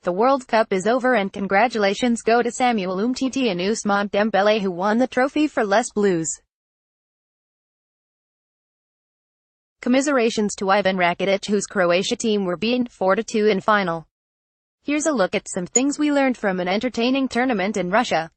The World Cup is over and congratulations go to Samuel Umtiti and Ousmane Dembele who won the trophy for Les Blues. Commiserations to Ivan Rakitic whose Croatia team were beaten 4-2 in final. Here's a look at some things we learned from an entertaining tournament in Russia.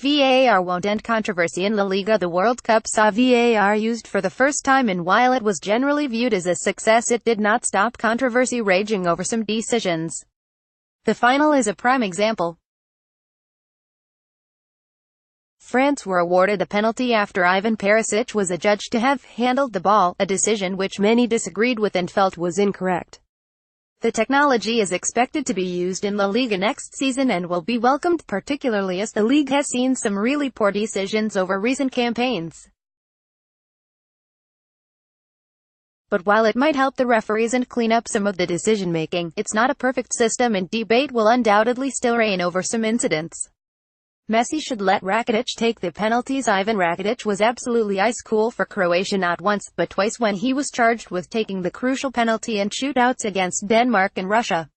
VAR won't end controversy in La Liga. The World Cup saw VAR used for the first time, and while it was generally viewed as a success, it did not stop controversy raging over some decisions. The final is a prime example. France were awarded a penalty after Ivan Perisic was adjudged to have handled the ball, a decision which many disagreed with and felt was incorrect. The technology is expected to be used in La Liga next season and will be welcomed, particularly as the league has seen some really poor decisions over recent campaigns. But while it might help the referees and clean up some of the decision-making, it's not a perfect system and debate will undoubtedly still reign over some incidents. Messi should let Rakitic take the penalties. Ivan Rakitic was absolutely ice-cool for Croatia not once, but twice when he was charged with taking the crucial penalty in shootouts against Denmark and Russia.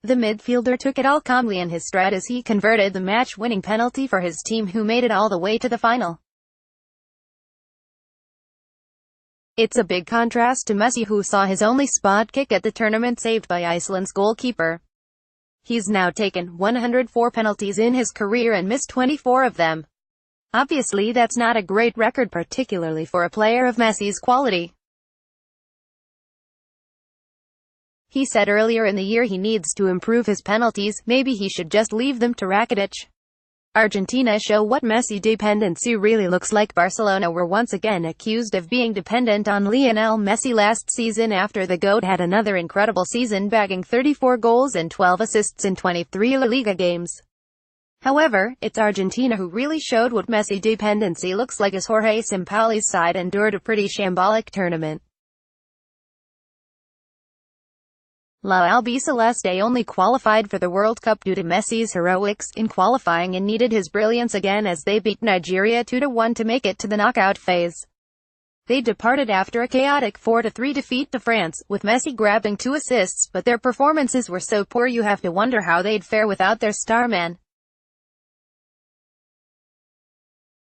The midfielder took it all calmly in his stride as he converted the match-winning penalty for his team, who made it all the way to the final. It's a big contrast to Messi, who saw his only spot kick at the tournament saved by Iceland's goalkeeper. He's now taken 104 penalties in his career and missed 24 of them. Obviously that's not a great record, particularly for a player of Messi's quality. He said earlier in the year he needs to improve his penalties, maybe he should just leave them to Rakitic. Argentina show what Messi dependency really looks like. Barcelona were once again accused of being dependent on Lionel Messi last season after the GOAT had another incredible season, bagging 34 goals and 12 assists in 23 La Liga games. However, it's Argentina who really showed what Messi dependency looks like, as Jorge Sampaoli's side endured a pretty shambolic tournament. La Albiceleste only qualified for the World Cup due to Messi's heroics in qualifying and needed his brilliance again as they beat Nigeria 2-1 to make it to the knockout phase. They departed after a chaotic 4-3 defeat to France, with Messi grabbing 2 assists, but their performances were so poor you have to wonder how they'd fare without their star man.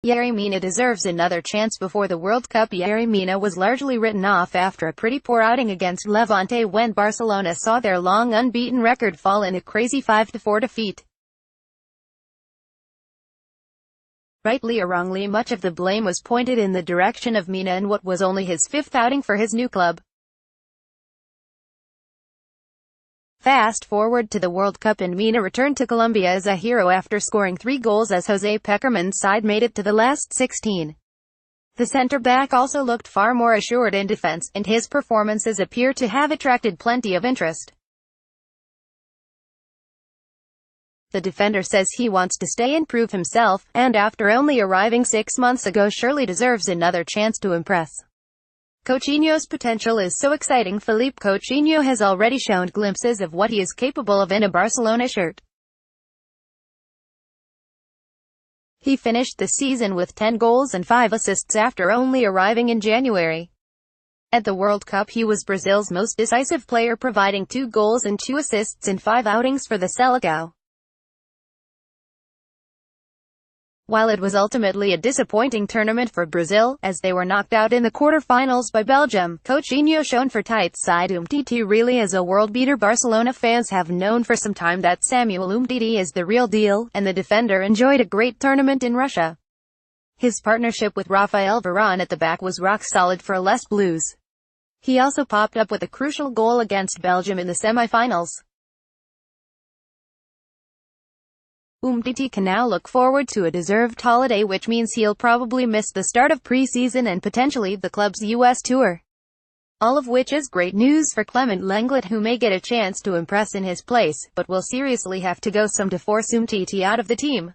Yerry Mina deserves another chance before the World Cup. Yerry Mina was largely written off after a pretty poor outing against Levante when Barcelona saw their long unbeaten record fall in a crazy 5-4 defeat. Rightly or wrongly, much of the blame was pointed in the direction of Mina in what was only his 5th outing for his new club. Fast forward to the World Cup and Mina returned to Colombia as a hero after scoring 3 goals as José Pekerman's side made it to the last 16. The centre-back also looked far more assured in defense, and his performances appear to have attracted plenty of interest. The defender says he wants to stay and prove himself, and after only arriving 6 months ago surely deserves another chance to impress. Coutinho's potential is so exciting. Philippe Coutinho has already shown glimpses of what he is capable of in a Barcelona shirt. He finished the season with 10 goals and 5 assists after only arriving in January. At the World Cup he was Brazil's most decisive player, providing 2 goals and 2 assists in 5 outings for the Seleção. While it was ultimately a disappointing tournament for Brazil, as they were knocked out in the quarter-finals by Belgium, Coutinho shone for tight side Umtiti really is a world-beater. Barcelona fans have known for some time that Samuel Umtiti is the real deal, and the defender enjoyed a great tournament in Russia. His partnership with Rafael Varane at the back was rock solid for Les Blues. He also popped up with a crucial goal against Belgium in the semi-finals. Umtiti can now look forward to a deserved holiday, which means he'll probably miss the start of pre-season and potentially the club's US tour. All of which is great news for Clement Lenglet, who may get a chance to impress in his place, but will seriously have to go some to force Umtiti out of the team.